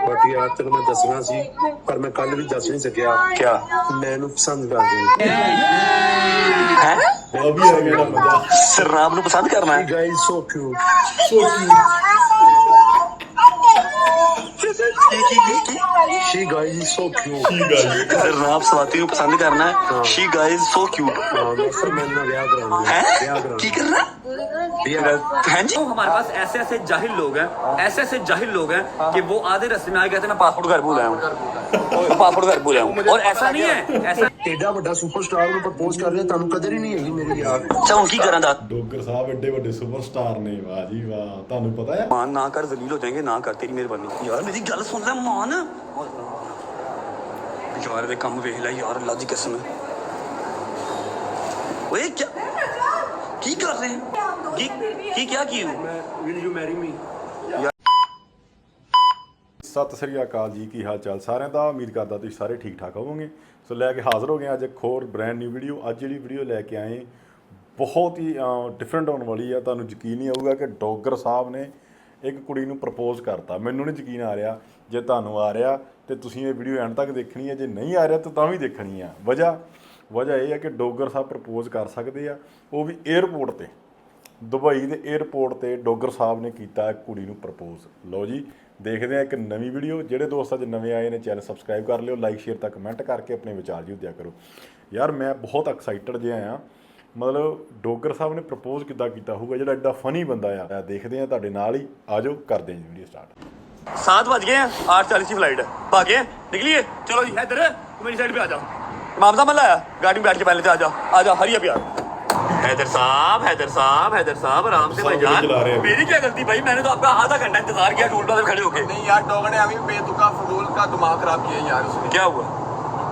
But यार तेन मैं दसना सी पर मैं कल भी दस नहीं सकिया। क्या मैनू पसंद कर रही है? अभी आ गया मजा। सरनाम नू पसंद करना है? Guys so cute. She guys so cute. सरनाम स्वाति नू पसंद करना है? She guys so cute. Sir मैंने ब्याह कराना है? ब्याह कराना की करना है जी? हमारे पास ऐसे ऐसे जाहिल लोग हैं, ऐसे ऐसे जाहिल लोग हैं कि वो आधे रास्ते में आ गए थे, मैं पासपोर्ट घर भूल आया हूँ, पासपोर्ट घर भूल आया हूँ। और ऐसा नहीं है, ऐसा एडा बड़ा सुपरस्टार ਨੂੰ ਪ੍ਰਪੋਜ਼ ਕਰ ਰਿਹਾ ਤੁਹਾਨੂੰ ਕਦਰ ਹੀ ਨਹੀਂ ਹੈਗੀ ਮੇਰੀ ਯਾਰ। अच्छा हूँ की करा दा ਡੋਗਰ ਸਾਹਿਬ ਏਡੇ ਵੱਡੇ ਸੁਪਰਸਟਾਰ ਨੇ, ਵਾਹ ਜੀ ਵਾਹ। ਤੁਹਾਨੂੰ ਪਤਾ ਹੈ मान ना कर, जलील हो जाएंगे, ना कर, तेरी मेहरबानी यार। मेरी गल सुन ले मान यार, दे कम वेख ले यार, अल्लाह दी कसम। ओए क्या की कर रहे हैं? की क्या की हूँ? ਵਿਲ ਯੂ ਮੈਰੀ ਮੀ। ਸਤਿ ਸ੍ਰੀ ਅਕਾਲ ਜੀ, ਕੀ ਹਾਲ ਚਾਲ ਸਾਰਿਆਂ ਦਾ। ਉਮੀਦ ਕਰਦਾ ਤੁਸੀਂ ਸਾਰੇ ਠੀਕ ਠਾਕ ਹੋਵੋਗੇ। ਸੋ ਲੈ ਕੇ ਹਾਜ਼ਰ ਹੋ ਗਏ ਅੱਜ ਇੱਕ ਹੋਰ ਬ੍ਰੈਂਡ ਨਿਊ ਵੀਡੀਓ। ਅੱਜ ਜਿਹੜੀ ਵੀਡੀਓ ਲੈ ਕੇ ਆਏ ਬਹੁਤ ਹੀ ਡਿਫਰੈਂਟ ਹੋਣ ਵਾਲੀ ਆ। ਤੁਹਾਨੂੰ ਯਕੀਨ ਨਹੀਂ ਆਊਗਾ ਕਿ ਡੋਗਰ ਸਾਹਿਬ ਨੇ ਇੱਕ ਕੁੜੀ ਨੂੰ ਪ੍ਰਪੋਜ਼ ਕਰਤਾ। ਮੈਨੂੰ ਨਹੀਂ ਯਕੀਨ ਆ ਰਿਹਾ। ਜੇ ਤੁਹਾਨੂੰ ਆ ਰਿਹਾ ਤੇ ਤੁਸੀਂ ਇਹ ਵੀਡੀਓ ਐਂਡ ਤੱਕ ਦੇਖਣੀ ਹੈ, ਜੇ ਨਹੀਂ ਆ ਰਿਹਾ ਤਾਂ ਵੀ ਦੇਖਣੀ ਆ। ਵਜ੍ਹਾ ਇਹ ਹੈ ਕਿ ਡੋਗਰ ਸਾਹਿਬ ਪ੍ਰਪੋਜ਼ ਕਰ ਸਕਦੇ ਆ, ਉਹ ਵੀ 에ਅਰਪੋਰਟ 'ਤੇ। ਦੁਬਈ ਦੇ 에ਅਰਪੋਰਟ 'ਤੇ ਡੋਗਰ ਸਾਹਿਬ ਨੇ ਕੀਤਾ ਇੱਕ ਕੁੜੀ ਨੂੰ ਪ੍ਰਪੋਜ਼। ਲਓ ਜੀ ਦੇਖਦੇ ਹਾਂ ਇੱਕ ਨਵੀਂ ਵੀਡੀਓ। ਜਿਹੜੇ ਦੋਸਤ ਅੱਜ ਨਵੇਂ ਆਏ ਨੇ ਚੈਨਲ ਸਬਸਕ੍ਰਾਈਬ ਕਰ ਲਿਓ, ਲਾਈਕ ਸ਼ੇਅਰ ਤਾਂ ਕਮੈਂਟ ਕਰਕੇ ਆਪਣੇ ਵਿਚਾਰ ਜੀ ਦਿਆ ਕਰੋ। ਯਾਰ ਮੈਂ ਬਹੁਤ ਐਕਸਾਈਟਡ ਜਿਹਾ ਆ, ਮਤਲਬ ਡੋਗਰ ਸਾਹਿਬ ਨੇ ਪ੍ਰਪੋਜ਼ ਕਿੱਦਾਂ ਕੀਤਾ ਹੋਊਗਾ, ਜਿਹੜਾ ਐਡਾ ਫਨੀ ਬੰਦਾ ਆ। ਦੇਖਦੇ ਹਾਂ ਤੁਹਾਡੇ ਨਾਲ ਹੀ, आ जाओ करते हैं वीडियो स्टार्ट। 7 बज गए हैं, 8:40 की फ्लाइट है, भागे निकलिए। चलो जी इधर मेरी साइड पे आ जाओ। इमाम साहब लाया गाड़ी में बैठ के पहले से आ जाओ हरी अब यार। हैदर साहब आराम से भाईजान। मेरी क्या गलती भाई, मैंने तो आपका आधा घंटा इंतजार किया टूल प्लाजा खड़े होके। नहीं यार डॉग ने अभी बेतुका फजूल का दिमाग खराब किया यार उसने। क्या हुआ?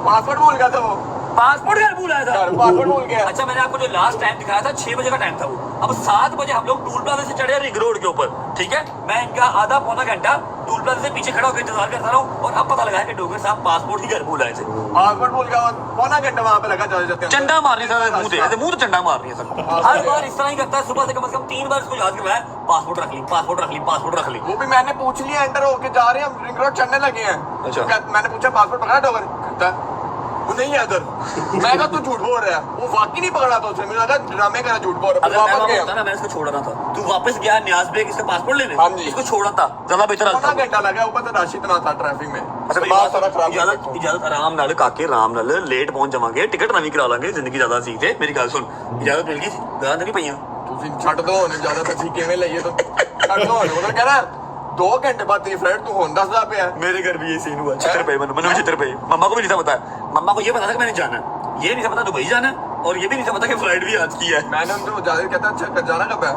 पासवर्ड भूल गया था वो। पासपोर्ट घर भूल आया था? पासवर्ड भूल गया। अच्छा मैंने आपको जो लास्ट टाइम दिखाया था 6 बजे का टाइम था वो। अब 7 बजे हम लोग टूल प्लाजा से चढ़े रिंग रोड के ऊपर, ठीक है। मैं इनका आधा पौना घंटा टूल प्लाजा से पीछे खड़ा होकर इंतजार करता रहा हूँ, और अब पता लगा कि डोगर साहब पासपोर्ट ही घर भूल आए थे। पासवर्ड भूल गया, पौना घंटा वहाँ पे लगा जाते। चंडा मारनी था मुंह तो चंडा मारनी है सर। हर बार इस तरह ही करता है, सुबह से कम 3 बार इसको याद करवाया, पासपोर्ट रख ली। वो भी मैंने पूछ लिया, एंटर होके जा रहे हैं, रिंग रोड चढ़ने लगे हैं। अच्छा। मैंने पूछा पासपोर्ट पकड़ा डॉगर? कहता वो नहीं है इधर। मैं कहा तू झूठ बोल रहा है, वो वाकई नहीं पकड़ा था उसने। मुझे लगा ड्रामे कर झूठ बोल रहा। वापस गया ना, मैं इसको छोड़ रहा था। तू वापस गया न्याज बेग इसका पासपोर्ट लेने? हाँ जी। इसको छोड़ा था, ज्यादा बेहतर पौना घंटा लगा, ऊपर से रश इतना था ट्रैफिक में। इजाजत आराम नाल काके आराम नाल लेट पहुंच जावांगे, टिकट नवी करा लांगे, जिंदगी ज्यादा सी ते। मेरी गल सुन, इजाजत मिल गई, गां नहीं पईयां। ਤੁਸੀਂ ਛੱਡ ਦੋ ਹੁਣ ਜ਼ਿਆਦਾ ਤੁਸੀਂ ਕਿਵੇਂ ਲਈਏ ਤਾਂ ਛੱਡ ਦੋ। ਉਹਨਾਂ ਕਹਿੰਦਾ 2 घंटे बाद तेरी फ्लाइट तू होन 10 पे है। मेरे घर भी ये सीन हुआ, चित्र पे मैंने चित्र पे। मम्मा को भी नहीं था पता, मम्मा को ये पता था कि मैंने जाना है, ये नहीं था पता दुबई जाना है, और ये भी नहीं था पता कि फ्लाइट भी आज की है। मैंने उनको ज्यादा कहता अच्छा जाना कब है?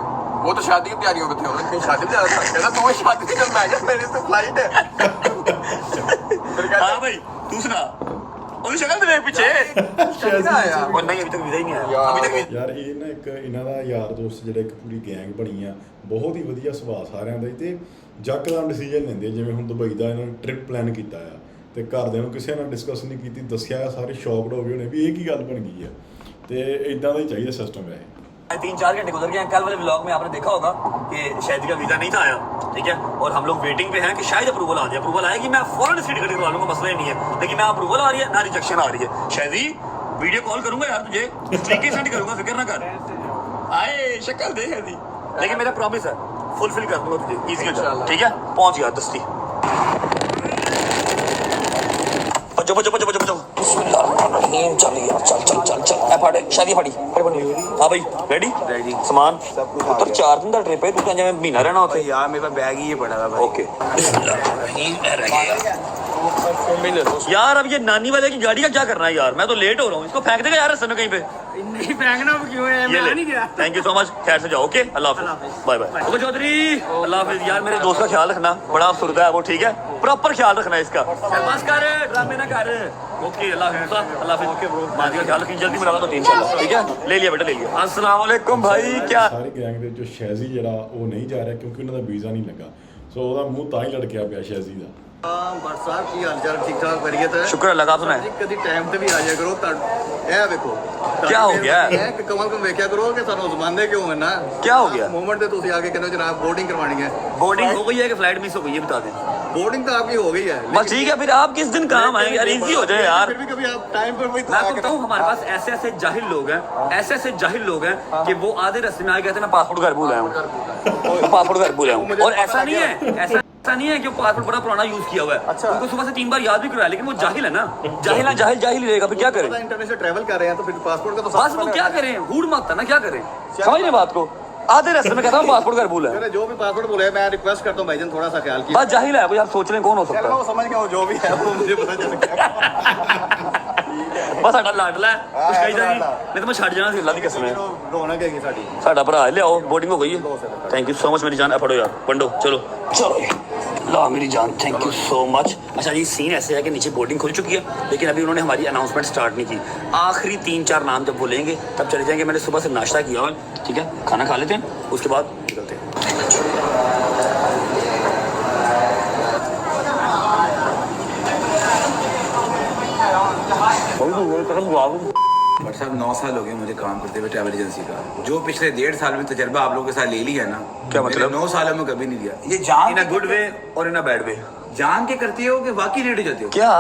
वो तो शादी की तैयारियों में थे, उन्होंने शादी में जाना था। कहता तू शादी से मैं क्या, मेरी तो फ्लाइट है। हाँ भाई तू सुना, ਉਹਦੀ ਸ਼ਕਲ ਦੇਖ ਪਿੱਛੇ। ਉਹ ਨਹੀਂ ਅਭੀ ਤੱਕ ਵੀਜ਼ਾ ਹੀ ਨਹੀਂ ਆਇਆ ਅਭੀ ਤੱਕ। ਯਾਰ ਇਹ ਨਾ ਇੱਕ ਇਹਨਾਂ ਦਾ ਯਾਰ ਦੋਸਤ ਜਿਹੜਾ ਇੱਕ ਪੂਰੀ ਗੈਂਗ ਬਣੀ ਆ, ਬਹੁਤ ਹੀ ਵਧੀਆ ਸੁਭਾਅ ਸਾਰਿਆਂ ਦਾ ਹੀ, ਤੇ ਯਕਦਮ ਡਿਸੀਜਨ ਲੈਂਦੇ। ਜਿਵੇਂ ਹੁਣ ਦੁਬਈ ਦਾ ਇਹਨਾਂ ਨੇ ਟ੍ਰਿਪ ਪਲਾਨ ਕੀਤਾ ਆ, ਤੇ ਘਰਦਿਆਂ ਨੂੰ ਕਿਸੇ ਨਾਲ ਡਿਸਕਸ ਨਹੀਂ ਕੀਤੀ, ਦੱਸਿਆ, ਸਾਰੇ ਸ਼ੌਕਡ ਹੋ ਗਏ ਹੋਣੇ ਵੀ ਇਹ ਕੀ ਗੱਲ ਬਣ ਗਈ ਆ। ਤੇ ਇਦਾਂ ਦਾ ਹੀ ਚਾਹੀਦਾ सिस्टम है। 3-4 घंटे गुजर गए। कल वाले व्लॉग में आपने देखा होगा कि शायद का वीज़ा नहीं था आया, ठीक है, और हम लोग वेटिंग पे हैं कि शायद अप्रूवल आ जाए। अप्रूवल आएगी मैं फौरन इसकी टिकट करवा लूँगा, मसला ही नहीं है। लेकिन ना अप्रूवल आ रही है ना रिजेक्शन आ रही है। शायद ही वीडियो कॉल करूँगा यार तुझे, तरीके सेंड करूँगा, फिक्र ना कर। आए शक्ल देख दी, लेकिन मेरा प्रॉमिस है फुलफिल कर दूँगा तुझे ईजी हो, ठीक है। पहुँच गया दस्ती। बचो चल यार, चल ए फाड़े शादी फाड़ी। हाँ भाई रेडी सामान उधर 4 दिन का ट्रिप है, तू क्या जिवें महीना रहना होता है यार मेरे पास बैग ही पड़ा था भाई। ओके यार अब ये नानी वाले की गाड़ी का क्या करना है यार, मैं तो लेट हो रहा हूँ। इसको फेंक देगा यार रास्ते में कहीं पे। नहीं फेंकना क्यों है, मैं नहीं गया। थैंक यू सो मच, खैर से जाओ। ओके अल्लाह हाफिज़, बाय बाय। ओके चौधरी अल्लाह हाफिज़। यार मेरे दोस्त का ख्याल रखना, बड़ा अफसरदा है वो, ठीक है, प्रॉपर ख्याल रखना इसका। बस कर ड्रामे ना कर। ओके अल्लाह हाफिज़, अल्लाह हाफिज़। ओके ब्रो माजी का ख्याल रखिए, जल्दी मुलाकात होती है इंशाल्लाह, ठीक है। ले लिया बेटा ले लिया। अस्सलाम वालेकुम भाई। क्या ਸਾਰੇ ਗੈਂਗ ਦੇ ਜੋ ਸ਼ੈਜ਼ੀ ਜਿਹੜਾ ਉਹ ਨਹੀਂ ਜਾ ਰਿਹਾ ਕਿਉਂਕਿ ਉਹਨਾਂ ਦਾ ਵੀਜ਼ਾ ਨਹੀਂ ਲੱਗਾ। ਸੋ ਉਹਦਾ ਮੂੰਹ ਤਾਂ ਹੀ ਲੜਕਿਆ ਪਿਆ ਸ਼ੈਜ਼ੀ ਦਾ। बट साहब की हाल चाल ठीक ठाक करिए तो शुक्र अल्लाह का। आप सुनाए कभी टाइम ते भी आ जाया करो। ए देखो क्या हो गया कि कमल को देखा करो कि सानू जमाने क्यों है ना। क्या हो गया मोमेंट ते तुसी आके कहते हो जनाब बोर्डिंग करवानी है। बोर्डिंग हो गई है कि फ्लाइट मिस हो गई है, बता दें। बोर्डिंग तो आपकी हो गई है बस ठीक है, फिर आप किस दिन काम आएंगे यार, इजी हो जाए यार। फिर भी कभी आप टाइम पर वही तो मैं आपको बताऊं, हमारे पास ऐसे ऐसे जाहिल लोग हैं, ऐसे ऐसे जाहिल लोग हैं कि वो आधे रास्ते में आए कहते हैं मैं पासपोर्ट घर भूल आया हूँ, मैं पासपोर्ट घर भूल आया हूँ। और ऐसा नहीं है, ऐसा नहीं है कि वो पासपोर्ट बड़ा पुराना यूज किया हुआ है। अच्छा। उनको सुबह से 3 बार याद भी कराया, लेकिन वो जाहिल है ना, जाहिल है, जाहिल जाहिल ही रहेगा, फिर क्या करें। इंटरनेशनल ट्रैवल कर रहे हैं तो फिर पासपोर्ट का तो बस वो क्या करें, हुड़ मारता ना, क्या करें, समझ रहे बात को। आधे रास्ते में कहता हूँ पासपोर्ट घर भूल है। मैंने जो भी पासपोर्ट बोले मैं रिक्वेस्ट करता हूँ भाईजान थोड़ा सा ख्याल कीजिए। बस जाहिल है, कोई आप सोच रहे हैं कौन हो सकता चलो है। वो समझ गया, वो जो भी है वो मुझे पता चल गया। बस साडा लाडला है, कुछ कही जाएगी नहीं तो मैं छड़ जाना सी, अल्लाह दी कसम है। रौनक हैगी साडी। साडा भरा है, लियाओ, बोर्डिंग हो गई है। थैंक यू सो मच मेरी जान, पढ़ो यार, पंडो चलो चलो ला मेरी जान, थैंक यू सो मच। अच्छा जी, सीन ऐसे है कि नीचे बोर्डिंग खुल चुकी है, लेकिन अभी उन्होंने हमारी अनाउंसमेंट स्टार्ट नहीं की। आखिरी 3-4 नाम जब बोलेंगे तब चले जाएंगे। मैंने सुबह से नाश्ता किया हुआ है, ठीक है, खाना खा लेते हैं, उसके बाद निकलते हैं। बट साहब 9 साल हो गए मुझे काम करते हुए ट्रैवल एजेंसी का। जो पिछले 1.5 साल में तजर्बा आप लोगों के साथ ले लिया है ना, क्या मतलब? 9 सालों में कभी नहीं लिया। ये जान इन अ गुड वे और इन अ बैड वे। जान के करते हो कि वाकई लेट हो जाते हो? क्या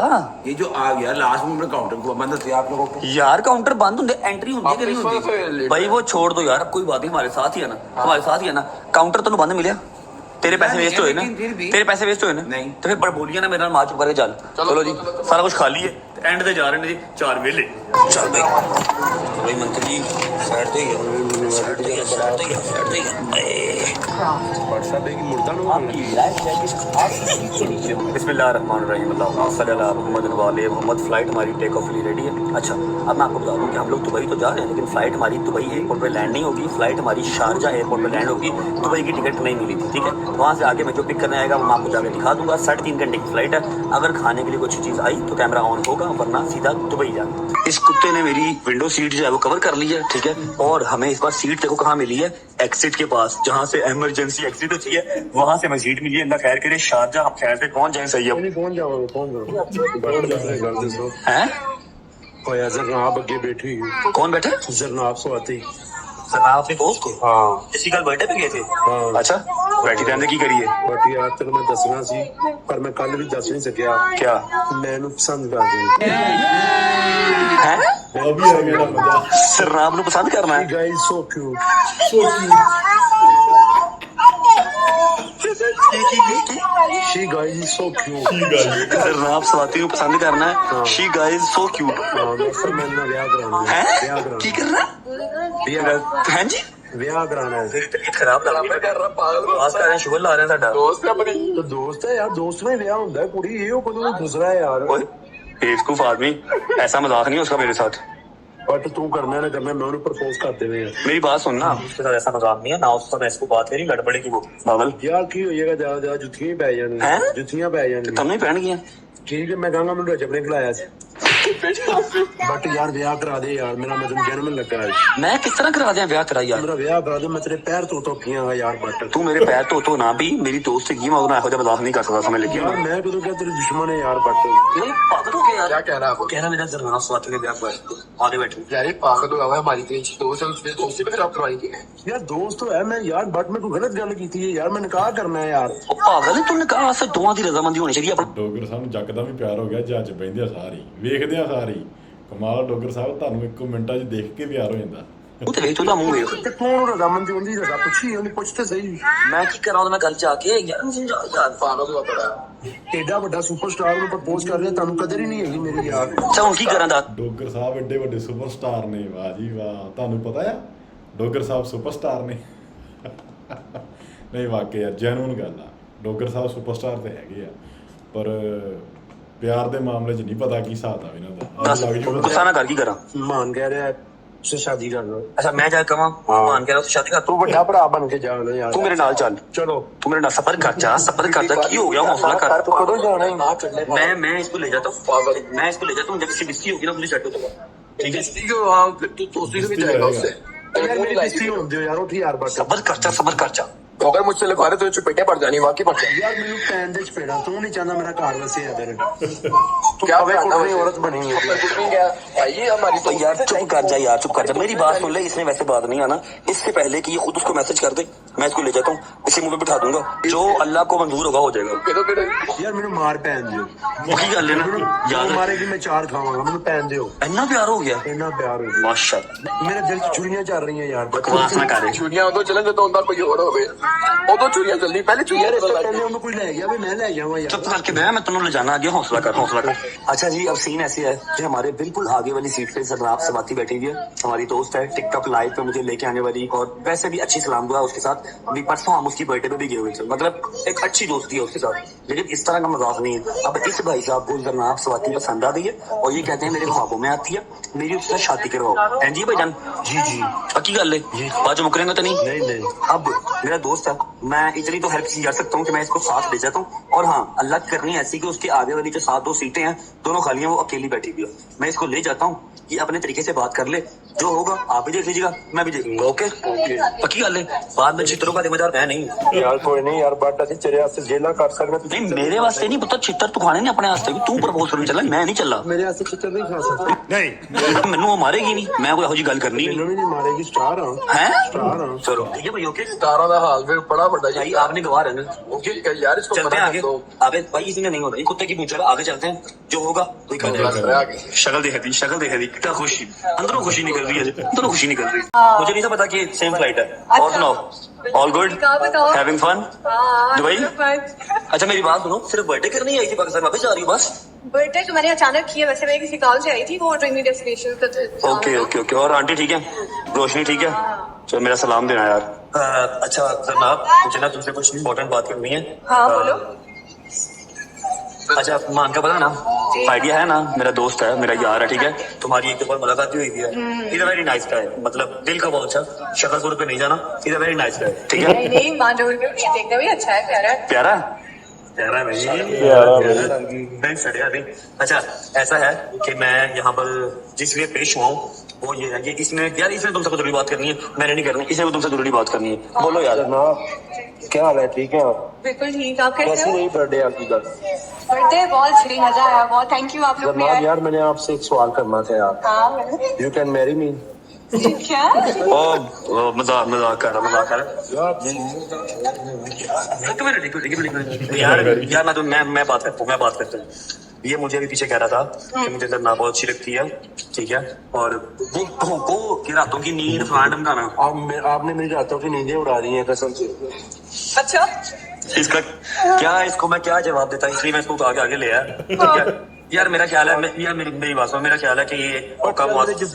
ये जो आ गया लास्ट में काउंटर को बंद होते आप लोगों को। यार, काउंटर बंद होंगे, एंट्री होती है कि नहीं होती? भाई वो छोड़ दो यार, अब कोई बात नहीं, हमारे साथ ही है ना, हमारे साथ ही है ना। काउंटर तो बंद मिले, तेरे पैसे वेस्ट हुए ना, लेकिन फिर भी- तेरे पैसे वेस्ट हुए ना, नहीं। तो फिर बड़ बोलिए ना मेरे नाल मार चुप करके चल। चलो जी, सारा कुछ खाली है, एंड ते जा रहे हैं जी 4 वेले। चल भाई, भाई मंत्री जी साइड ते ही है, साइड ते ही है, साइड ते ही है, साइड ते ही है। व्हाट्सएप पे की मुर्दा नो आपकी लाइफ जैकेट बिस्मिल्लाहिर्रहमानिर्रहीम, अल्लाहुम्मा सल्ली अला मुहम्मद व आले मुहम्मद। फ्लाइट हमारी टेक ऑफ के लिए रेडी है। अच्छा, अब मैं आपको बता दूं कि हम लोग दुबई तो जा रहे हैं, लेकिन फ्लाइट हमारी दुबई एयरपोर्ट पे लैंड नहीं होगी, फ्लाइट हमारी शारजा एयरपोर्ट पे लैंड होगी। दुबई की टिकट नहीं मिली थी, ठीक है, वहाँ से आगे मैं जो पिक करने आएगा वो मैं आपको जाकर दिखा दूंगा। 3.5 घंटे की फ्लाइट है, अगर खाने के लिए कुछ चीज़ आई तो कैमरा ऑन होगा, वरना सीधा दुबई जाना। इस कुत्ते ने मेरी विंडो सीट जो है वो कवर कर ली है, ठीक है, और हमें इस बार सीट देखो कहाँ मिली है, एक्सिट के पास, जहाँ से इमरजेंसी एक्सिट होती है वहाँ से हमें सीट मिली है। अल्लाह खैर करे, शारजा हम खैर से पहुँच जाए। सही है, कौन जाओगे कौन जाओगे हैं? कोई जरनाब अगे बैठी हुई कौन बैठे? जरनाब सो आती सर आप अपने दोस्त को हाँ इसी कल बर्थडे पे गए थे? हाँ। अच्छा, बैठी रहने की करिए। बट यार तेन मैं दसना सी पर मैं कल भी दस नहीं सकिया क्या मैनू पसंद कर दी है? अभी आ गया ना मजा। सर आप लोग पसंद करना है? Guys so cute she guys so cute sir आप स्वाति को पसंद करना है? शी गाइज सो क्यूट हाँ सर मैंने ब्याह कराना है? ब्याह की कराना करना हैं जी? ब्याह कराना है तबीयत खराब लग रही है, आवाज कर रहे हैं, शुगर ला रहे हैं साडा। दोस्त है अपनी। तो दोस्त है यार दोस्त में ब्याह होता है कुड़ी ये वो कदों दूसरा है यार ओए बेवकूफ आदमी, ऐसा मजाक नहीं है उसका मेरे साथ। बट तू करना है ना करना मैं उन्हें प्रपोज कर देवे मेरी बात सुनना, उसके साथ ऐसा मजाक नहीं है ना, उसके साथ ऐसी कोई बात नहीं, लड़बड़े की वो पागल। यार की होएगा ज्यादा ज्यादा जुत्तियां पै जानी हैं? जुत्तियां पै जानी तुमने पहन गया ठीक है मैं कहूंगा मैं जबने खिलाया सी बट यार ब्याह करा दे यार मेरा मतलब जन्म लगा है मैं किस तरह करा दिया ब्याह करा यार? मेरा ब्याह करा दे मैं तेरे पैर तो किया यार बट तू मेरे पैर तो ना भी मेरी दोस्त की, मैं उन्हें ऐसा मजाक नहीं कर सकता, समझ लगी? यार मैं कदों क्या तेरे दुश्मन है यार बट नहीं पागल हो गया यार, क्या कह रहा है आप? कह रहा मेरा जरनाब स्वाति के ब्याह पर आगे बैठे। यार ये पागल हुआ है, हमारी तेरी दोस्त है, उसने दोस्ती पे खराब करवाएंगे। यार दोस्त तो है मैं यार बट मैं तू गलत गल की थी यार मैं निकाह करना है यार ਉਹ ਪਾਗਲ ਹੈ, ਤੂੰ ਕਹਾ ਸੇ ਦੋਵਾਂ ਦੀ ਰਜ਼ਾਮੰਦੀ ਹੋਣੀ ਚਾਹੀਦੀ ਆਪਣਾ। ਡੋਗਰ ਸਾਹਿਬ ਨੂੰ ਜੱਕਦਾ ਵੀ ਪਿਆਰ ਹੋ ਗਿਆ, ਜੱਜ ਬੈਂਦੇ ਆ ਸਾਰੀ ਵੇਖਦੇ ਆ ਸਾਰੀ ਕਮਾਲ। ਡੋਗਰ ਸਾਹਿਬ ਤੁਹਾਨੂੰ 1 ਮਿੰਟਾਂ 'ਚ ਦੇਖ ਕੇ ਪਿਆਰ ਹੋ ਜਾਂਦਾ। ਉਹ ਤੇ ਵੇਖ ਉਹਦਾ ਮੂੰਹ ਵੇਖ, ਤੇ ਕੌਣ ਰਜ਼ਾਮੰਦੀ ਹੁੰਦੀ ਰਜ਼ਾ ਪੁੱਛੀ ਉਹਨੇ ਪੁੱਛ ਤੇ ਸਹੀ ਮੈਂ ਕੀ ਕਰਾਂ ਉਹਦੇ ਨਾਲ ਗੱਲ ਜਾ ਕੇ ਯਾਰ ਨੂੰ ਸਮਝਾ ਯਾਰ। पागल हुआ पड़ा है। ਏਡਾ ਵੱਡਾ ਸੁਪਰਸਟਾਰ ਨੂੰ ਪ੍ਰਪੋਜ਼ ਕਰ ਰਿਹਾ ਤੁਹਾਨੂੰ ਕਦਰ ਹੀ ਨਹੀਂ ਹੈਗੀ ਮੇਰੀ ਯਾਰ ਅੱਛਾ ਹੁਣ ਕੀ ਕਰਾਂ ਦਾ? ਡੋਗਰ ਸਾਹਿਬ ਐਡੇ ਵੱਡੇ ਸੁਪਰਸਟਾਰ ਨੇ, ਵਾਹ ਜੀ ਵਾਹ। ਤੁਹਾਨੂੰ ਪਤਾ ਆ ਡੋਗਰ ਸਾਹਿਬ ਸੁਪਰਸਟਾਰ ਨੇ? ਨਹੀਂ ਵਾਕਈ ਯਾਰ ਜੈਨੂਨ ਗੱਲ ਆ, ਡੋਗਰ ਸਾਹਿਬ ਸੁਪਰਸਟਾਰ ਤੇ ਹੈਗੇ ਆ, ਪਰ ਪਿਆਰ ਦੇ ਮਾਮਲੇ 'ਚ ਨਹੀਂ ਪਤਾ ਕੀ ਹਿਸਾਬ ਆ ਇਹਨਾਂ ਦਾ। ਦੱਸ ਲੱਗ ਜੂਗਾ ਗੁੱਸਾ ਨਾ ਕਰ, ਕੀ ਕਰਾਂ? ਮਾਨ ਕਹਿ ਰਿਹਾ ਉਸੇ ਸ਼ਾਦੀ ਕਰ ਲਓ ਅੱਛਾ ਮੈਂ ਜਾ ਕੇ ਕਵਾਂ ਮਾਨ ਕੇ ਉਸ ਸ਼ਾਦੀ ਕਰ, ਤੂੰ ਵੱਡਾ ਭਰਾ ਬਣ ਕੇ ਜਾ ਲੈ ਯਾਰ ਤੂੰ ਮੇਰੇ ਨਾਲ ਚੱਲ, ਚਲੋ तू मेरे ना सफर कर जा, सफर करता की हो गया, हौसला कर। ਤੂੰ ਕਦੋਂ ਜਾਣਾ ਹੈ ना चलने मैं इसको ले जाता हूँ, मैं इसको ले जाता हूँ, जब इसकी बिस्की होगी ना मुझे चट होगा, ठीक है? किसी को वहाँ तू दोस्ती से भी जाएगा उससे। ਯਾਰ ਮੇਰੀ ਕਿਸ਼ਤੀ ਹੋਣ ਦਿਓ ਯਾਰ ਉੱਠ ਯਾਰ ਬਟ सबर कर जा। तो अगर मुझसे लिखवा रहे तो चुपेटे पड़ जानी वाकई पड़ जानी। ਯਾਰ ਮੈਨੂੰ ਪੈਨ ਦੇ ਚਪੇੜਾ ਤੂੰ ਨਹੀਂ ਚਾਹੁੰਦਾ ਮੇਰਾ ਘਰ ਵਸੇ ਇਧਰ ਤੂੰ क्या ਕਵੇ करना ਕੋਈ वैसे? औरत बनी हुई है कुछ नहीं गया भाई, ये हमारी तो यार चुप कर जा यार, चुप कर जा, मेरी बात सुन ले, इसने वैसे बात नहीं आना, इससे पहले कि ये खुद उसको मैसेज कर दे, मैं इसको ले जाता हूँ, इसी मुंह पे बिठा दूंगा, जो अल्लाह को मंजूर होगा हो जाएगा। यार मैंने मार पैन दियो वही गल है ना, याद मारेगी मैं 4 खावांगा, मैंने पैन दियो। इतना प्यार हो गया, इतना प्यार हो गया, माशाल्लाह। मेरे दिल च छुरियां चल रही हैं यार। बकवास ना करे, चूड़ियां उदो चलन जो उनका कोई और होवे उदो चूड़ियां चलदी पहले चूड़ियां रे पहले उन्हें कोई ले गया भी मैं ले जाऊंगा यार। चुप करके बह, मैं तुम्हें ले जाना आगे, हौसला कर, हौसला कर। अच्छा जी, अब सीन ऐसे है कि हमारे बिल्कुल आगे वाली सीट पे जनाब सवाती बैठी हुई है, हमारी दोस्त है, टिकटॉक लाइव पे मुझे लेके आने वाली, और वैसे भी अच्छी सलाम दुआ उसके साथ। अभी परसों हम उसकी बर्थडे पे भी गए हुए थे, मतलब एक अच्छी दोस्ती है उसके साथ, लेकिन इस तरह का मजाक नहीं है। अब इस भाई साहब को जनाब सवाती पसंद आ गई है और ये कहते हैं मेरे ख्वाबों में आती है, मेरी उससे शादी करवाओ। हैं जी भाईजान? जी जी पक्की गल है, बाजू मुकरेंगे तो नहीं? नहीं। अब मेरा दोस्त है, मैं इतनी तो हेल्प कर सकता हूँ कि मैं इसको साथ ले जाता हूँ, और हाँ अल्लाह की करनी ऐसी कि उसके आगे वाली जो 7 2 सीटें हैं दोनों खाली हैं, वो अकेली बैठी हुई है। मैं इसको ले जाता हूँ, ये अपने तरीके से बात कर ले, जो होगा आप भी देख लीजिएगा, मैं भी देखूंगा। ओके पक्की गल है, बाद में चित्रों का जिम्मेदार मैं नहीं। यार कोई नहीं यार, बट असं तेरे वास्ते जेला कर सकते। नहीं मेरे वास्ते नहीं पुत्र, चित्र तू खाने ने अपने वास्ते भी, तू प्रपोज करने चला, मैं नहीं चला। मेरे वास्ते चित्र नहीं खा सकते। नहीं मैनू वो मारेगी नहीं, मैं कोई जी गल करनी मैंने भी नहीं मारेगी, स्टार हूं। है। स्टार हूं। चलो ठीक है भाई, ओके। तारा दा हाल फिर बड़ा बड़ा भाई आपने गवा रहना, ओके यार इसको चलते हैं आगे। तो अबे भाई इसी ने नहीं होता, ये कुत्ते की पूछ रहा, आगे चलते हैं, जो होगा वही कर देगा। शक्ल देखा थी, शक्ल देखा थी, कितना खुशी, अंदरों खुशी निकल रही है, अंदरों खुशी निकल रही है। मुझे नहीं था पता कि सेम फ्लाइट है। और सुनाओ, all good, having fun Dubai? अच्छा मेरी बात सुनो, सिर्फ बर्थडे करनी आई थी पाकिस्तान, वापस जा रही हूँ बस? बर्थडे तो मैंने अचानक किया, वैसे मैं किसी कॉल से आई थी, वो ड्रीमी डेस्टिनेशन पे थे। Okay okay okay. और आंटी ठीक है, रोशनी ठीक है? चलो मेरा सलाम देना यार। अच्छा जनाब, मुझे ना तुमसे कुछ इम्पोर्टेंट बात करनी है। हाँ बोलो। अच्छा मान का पता ना, आइडिया है ना, मेरा दोस्त है, मेरा यार है, ठीक है, तुम्हारी एक दफा मुलाकात भी हुई थी, is a very nice guy, मतलब दिल का बहुत अच्छा, शक्ल सूरत पे नहीं जाना, is a very nice guy, ठीक है? नहीं मांडोर में देखना भी अच्छा है, प्यारा है। प्यारा प्यारा नहीं, नहीं सड़िया नहीं। अच्छा ऐसा है कि मैं यहाँ पर जिस लिए पेश हुआ हूँ वो ये है कि इसने यार, इसने तुमसे कुछ जरूरी बात करनी है, मैंने नहीं करनी, इसने तुमसे जरूरी बात करनी है, बोलो यार। जनाब क्या हाल है, ठीक है आप? बिल्कुल ठीक, आप कैसे कैसी हो? रही बर्थडे आपकी कल? बर्थडे बहुत सही, मजा आया बहुत, थैंक यू आप लोग भी जनाब आए। यार मैंने आपसे एक सवाल करना था यार। हाँ यू कैन मैरी मी? क्या? ओ मजाक मजाक कर रहा, मजाक कर रहा। एक मिनट यार यार मैं बात करता हूँ। ये मुझे अभी पीछे कह रहा था कि मुझे डरना बहुत अच्छी लगती है, ठीक है, और वो भौंको कि रातों की नींद फलाना ढमकाना। आपने मेरी रातों की नींदें उड़ा दी हैं कसम से। अच्छा इसका क्या, इसको मैं क्या जवाब देता, इसलिए मैं इसको आगे आगे ले आया, ठीक है? यार मेरा ख्याल है, यार मेरी बात सुनो, मेरा ख्याल है कि ये मौका बहुत, चुप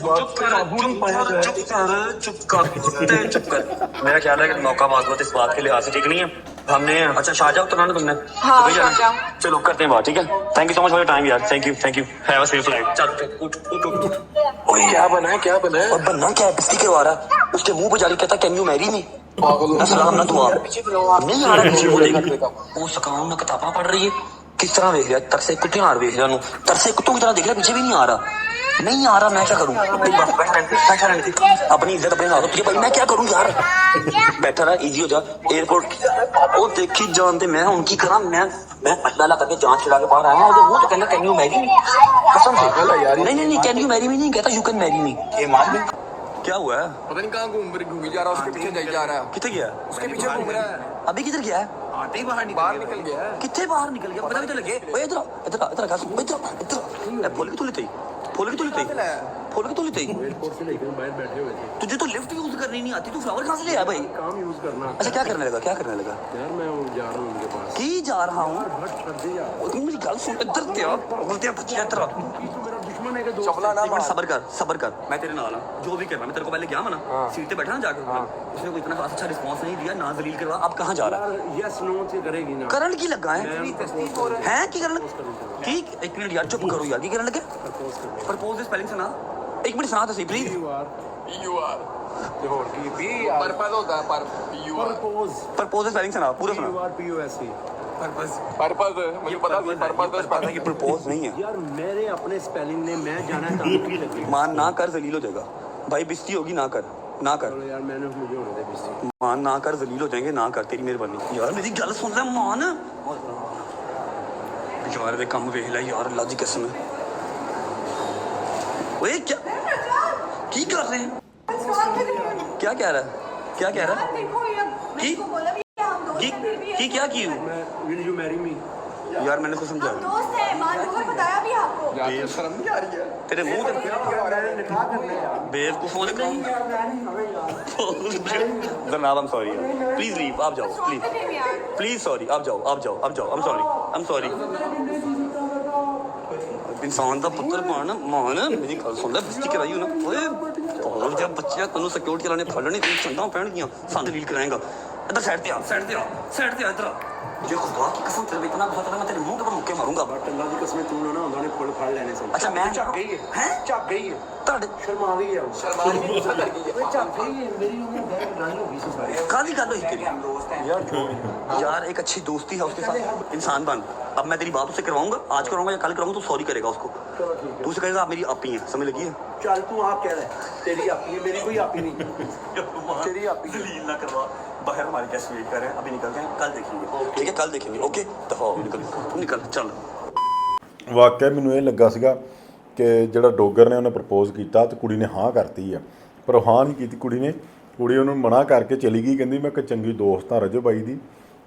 कर। मेरा ख्याल है कि मौका बहुत इस बात के लिहाज से ठीक नहीं है। हमने अच्छा शाहजहाँ उतरना ना तुमने? हाँ, तो भैया, शाहजहाँ। चलो करते हैं बात, ठीक है? Thank you so much for your time यार, thank you have a safe flight. चल उठ। ओए क्या बना है, क्या बना है? और बनना क्या है, बिस्ती करवा रहा है, उसके मुंह पे जारी कहता कैन यू मैरी मी, ना सलाम ना दुआ, नहीं आ रहा पीछे बोलेगा, वो सकाम ना किताबा पढ़ रही है, किस तरह देख रहा है, तरसे कुत्ते मार देख रहा हूँ, तरसे कुत्तों की तरह देख रहा है, पीछे भी नहीं आ रहा, मैं क्या करूँ? अपनी इज्जत अपने हाथों में, भाई मैं क्या करूँ यार? बैठा रहा, इजी हो जा, एयरपोर्ट वो देखी जानते मैं उनकी करा, मैं अल्लाह करके जांच छिड़ा के बाहर आया हूँ, वो तो कहना कैन यू मैरी मी, कसम से यार, नहीं कैन यू मैरी मी नहीं कहता, यू कैन मैरी मी। ये मान क्या हुआ है? पता नहीं कहाँ घूम जा रहा है, उसके पीछे जाई जा रहा है, कितने गया? उसके पीछे घूम रहा है, अभी किधर गया है? आते ही बाहर निकल गया है। कितने बाहर निकल गया, पता भी तो लगे। ओए इधर फोन की तो लेते तुझे तो लिफ्ट यूज करनी नहीं आती, तू फ्लावर कहाँ से ले आया भाई? काम यूज करना। अच्छा क्या करने लगा यार मैं जा रहा हूँ उनके पास। की जा रहा हूँ? तुम मेरी गल सुन, इधर बच्चे इधर मेरा दुश्मन है कि दोस्त चपला ना मार। सबर कर, मैं तेरे नाल हूं, जो भी करना, मैं तेरे को पहले गया ना, सीट पे बैठा ना जाकर, उसने कोई इतना खास अच्छा रिस्पांस नहीं दिया, ना जलील करवा, अब कहाँ जा रहा है? यस नो से करेगी ना। करण की लगा है की करन की? एक मिनट यार चुप करो यार, की करन लगे? प्रपोज स्पेलिंग सुना, एक मिनट सुना तो सही प्लीज। PUR ते होर की पर्पस होता है, प्रपोज स्पेलिंग सुना, पूरा सुना। POSE। पर्पस मुझे पता नहीं, पता है कि प्रपोज नहीं है यार मेरे अपने स्पेलिंग ने मैं जाना चाहती लगी। मान ना कर, जलील हो जाएगा भाई, बिस्ती होगी, ना कर यार मैंने मुझे होने दे बिस्ती। मान ना कर, जलील हो जाएंगे, ना कर, तेरी मेहरबानी यार, मेरी गल सुन ले मान यार, दे काम वेख ले यार, अल्लाह दी कसम है। ओए क्या कर रहे हैं? क्या कह रहा है? देखो ये की की क्या की विल यू मैरी मी? यार मैंने को समझा दोस्त है मालूम है बताया भी आपको यार शर्म नहीं आ रही है तेरे मुंह पे निकाह करने यार बेवकूफों ने काम जनाब I am sorry please leave आप जाओ प्लीज सॉरी आप जाओ आई एम सॉरी इंसान ਦਾ ਪੁੱਤਰ ਪਾਣਾ ਮਾਨ ਮੇਰੀ ਗੱਲ ਸੁਣ ਲੈ ਬਸਤੀ ਕਰਾਈ ਨਾ ਓਏ ਹੋਰ ਜਦ ਬੱਚਿਆਂ ਤੈਨੂੰ ਸਿਕਿਉਰਿਟੀ ਵਾਲਿਆਂ ਨੇ ਫੜ ਲੈਣੀ ਤੂੰ ਚੰਗਾ ਪੈਣਗੀਆਂ ਸਾਨੂੰ ਰੀਲ ਕਰਾਏਗਾ ਇੱਧਰ ਸਾਈਡ ਤੇ ਆ ਇੱਧਰ ਜੇ ਖੁਦਾ ਕੀ ਕਸਮ ਤੇਰੇ ਇਤਨਾ ਬਹੁਤ ਮੈਂ ਤੇਰੇ ਮੂੰਹ ਤੇ ਮੁੱਕੇ ਮਾਰੂੰਗਾ ਬਟ ਅੱਲਾ ਦੀ ਕਸਮ ਤੂੰ ਨਾ ਹੁੰਦਾ ਨੇ ਫੁੱਲ ਫੜ ਲੈਣੇ ਸਨ ਅੱਛਾ ਮੈਂ ਝੱਕ ਗਈ ਹੈ ਝੱਕ ਗਈ ਹੈ ਤੁਹਾਡੇ ਸ਼ਰਮਾ ਗਈ ਹੈ शर्मा नहीं गुस्सा कर गई है ਝੱਕ ਗਈ ਹੈ ਮੇਰੀ ਉਹਨੇ ਗਾਣੀ ਹੋ ਗਈ ਸੀ ਸਾਰੀ काली गल हुई तेरी यार यार एक अच्छी दोस्ती है उसके साथ इंसान बन अब मैं तेरी बात उससे करवाऊंगा आज करवाऊंगा या कल कराऊंगा तो सॉरी करेगा उसको चलो ठीक है तू उसे कहेगा आप मेरी आपी है समझ लगी है ਚੱਲ ਤੂੰ ਆਪ ਕਹਿ ਲੈ ਤੇਰੀ ਆਪੀ ਹੈ ਮੇਰੀ ਕੋਈ ਆਪੀ ਨਹੀਂ तेरी आपी है। जलील ना करवा बाहर हमारे गेस्ट वेट कर रहे हैं अभी निकलते हैं कल देखेंगे ठीक है कल देखेंगे ओके तो निकल चल ਵਾਕਿਆ ਮੈਨੂੰ ਇਹ ਲੱਗਾ ਸੀਗਾ ਕਿ ਜਿਹੜਾ ਡੋਗਰ ਨੇ ਉਹਨੇ ਪ੍ਰਪੋਜ਼ ਕੀਤਾ ਤੇ ਕੁੜੀ ਨੇ ਹਾਂ ਕਰਤੀ ਆ ਪਰ ਉਹ ਹਾਂ ਨਹੀਂ ਕੀਤੀ ਕੁੜੀ ਉਹਨੂੰ ਮਨਾ ਕਰਕੇ ਚਲੀ ਗਈ ਕਹਿੰਦੀ ਮੈਂ ਇੱਕ ਚੰਗੀ ਦੋਸਤ ਹਾਂ ਰਜੋ ਬਾਈ ਦੀ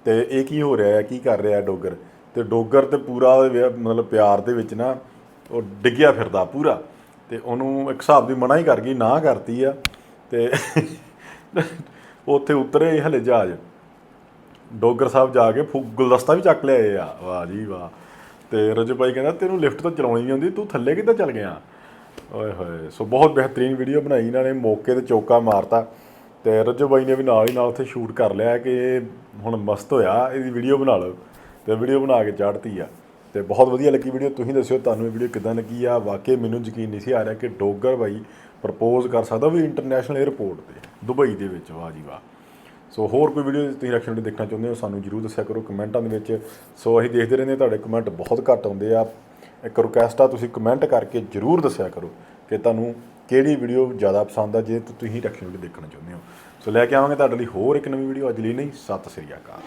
ਤੇ ਇਹ ਕੀ ਹੋ ਰਿਹਾ ਹੈ ਕੀ ਕਰ ਰਿਹਾ ਡੋਗਰ ਤੇ ਡੋਗਰ ਤੇ ਪੂਰਾ ਮਤਲਬ ਪਿਆਰ ਦੇ ਵਿੱਚ ਨਾ ਉਹ ਡਿੱਗਿਆ ਫਿਰਦਾ ਪੂਰਾ ਤੇ ਉਹਨੂੰ ਇੱਕ ਹਿਸਾਬ ਦੀ ਮਨਾ ਹੀ ਕਰ ਗਈ ਨਾ ਕਰਤੀ ਆ ਤੇ ਉੱਥੇ ਉਤਰੇ ਹਲੇ ਜਹਾਜ਼ ਡੋਗਰ ਸਾਹਿਬ ਜਾ ਕੇ ਗੁਲਦਸਤਾ ਵੀ ਚੱਕ ਲਿਆਏ ਆ ਵਾਹ ਜੀ ਵਾਹ ਤੇ ਰਜੋ ਬਾਈ ਕਹਿੰਦਾ ਤੈਨੂੰ ਲਿਫਟ ਤਾਂ ਚਲਾਉਣੀ ਨਹੀਂ ਆਉਂਦੀ ਤੂੰ ਥੱਲੇ ਕਿੱਦਾਂ ਚੱਲ ਗਿਆ ਓਏ ਹੋਏ ਸੋ ਬਹੁਤ ਬਿਹਤਰੀਨ ਵੀਡੀਓ ਬਣਾਈ ਇਹਨਾਂ ਨੇ ਮੌਕੇ ਤੇ ਚੌਕਾ ਮਾਰਤਾ ਤੇ ਰਜੋ ਬਾਈ ਨੇ ਵੀ ਨਾਲ ਹੀ ਨਾਲ ਉੱਥੇ ਸ਼ੂਟ ਕਰ ਲਿਆ ਕਿ ਹੁਣ ਮਸਤ ਹੋਇਆ ਇਹਦੀ ਵੀਡੀਓ ਬਣਾ ਲਓ ਤੇ ਵੀਡੀਓ ਬਣਾ ਕੇ ਚਾੜਤੀ ਆ ਤੇ ਬਹੁਤ ਵਧੀਆ ਲੱਗੀ ਵੀਡੀਓ ਤੁਸੀਂ ਦੱਸਿਓ ਤੁਹਾਨੂੰ ਇਹ ਵੀਡੀਓ ਕਿੱਦਾਂ ਲੱਗੀ ਆ ਵਾਕਈ ਮੈਨੂੰ ਯਕੀਨ ਨਹੀਂ ਸੀ ਆ ਰਿਹਾ ਕਿ ਡੋਗਰ ਬਾਈ ਪ੍ਰਪੋਜ਼ ਕਰ ਸਕਦਾ ਵੀ ਇੰਟਰਨੈਸ਼ਨਲ 에ਅਰਪੋਰਟ ਤੇ ਦੁਬਈ ਦੇ ਵਿੱਚ ਵਾਹ ਜੀ ਵਾਹ ਸੋ ਹੋਰ ਕੋਈ ਵੀਡੀਓ ਤੁਸੀਂ ਰਿਐਕਸ਼ਨ ਵੀਡੀਓ ਦੇਖਣਾ ਚਾਹੁੰਦੇ ਹੋ ਸਾਨੂੰ ਜਰੂਰ ਦੱਸਿਆ ਕਰੋ ਕਮੈਂਟਾਂ ਦੇ ਵਿੱਚ ਸੋ ਅਸੀਂ ਦੇਖਦੇ ਰਹਿੰਦੇ ਤੁਹਾਡੇ ਕਮੈਂਟ ਬਹੁਤ ਘੱਟ ਆਉਂਦੇ ਆ ਇੱਕ ਰਿਕੁਐਸਟ ਆ ਤੁਸੀਂ ਕਮੈਂਟ ਕਰਕੇ ਜਰੂਰ ਦੱਸਿਆ ਕਰੋ ਕਿ ਤੁਹਾਨੂੰ ਕਿਹੜੀ ਵੀਡੀਓ ਜ਼ਿਆਦਾ ਪਸੰਦ ਆ ਜੇ ਤੁਸੀਂ ਰਿਐਕਸ਼ਨ ਵੀਡੀਓ ਦੇਖਣਾ ਚਾਹੁੰਦੇ ਹੋ ਸੋ ਲੈ ਕੇ ਆਵਾਂਗੇ ਤੁਹਾਡੇ ਲਈ ਹੋਰ ਇੱਕ ਨਵੀਂ ਵੀਡੀਓ ਅੱਜ ਲਈ ਨਹੀਂ ਸਤਿ ਸ੍ਰੀ ਅਕਾਲ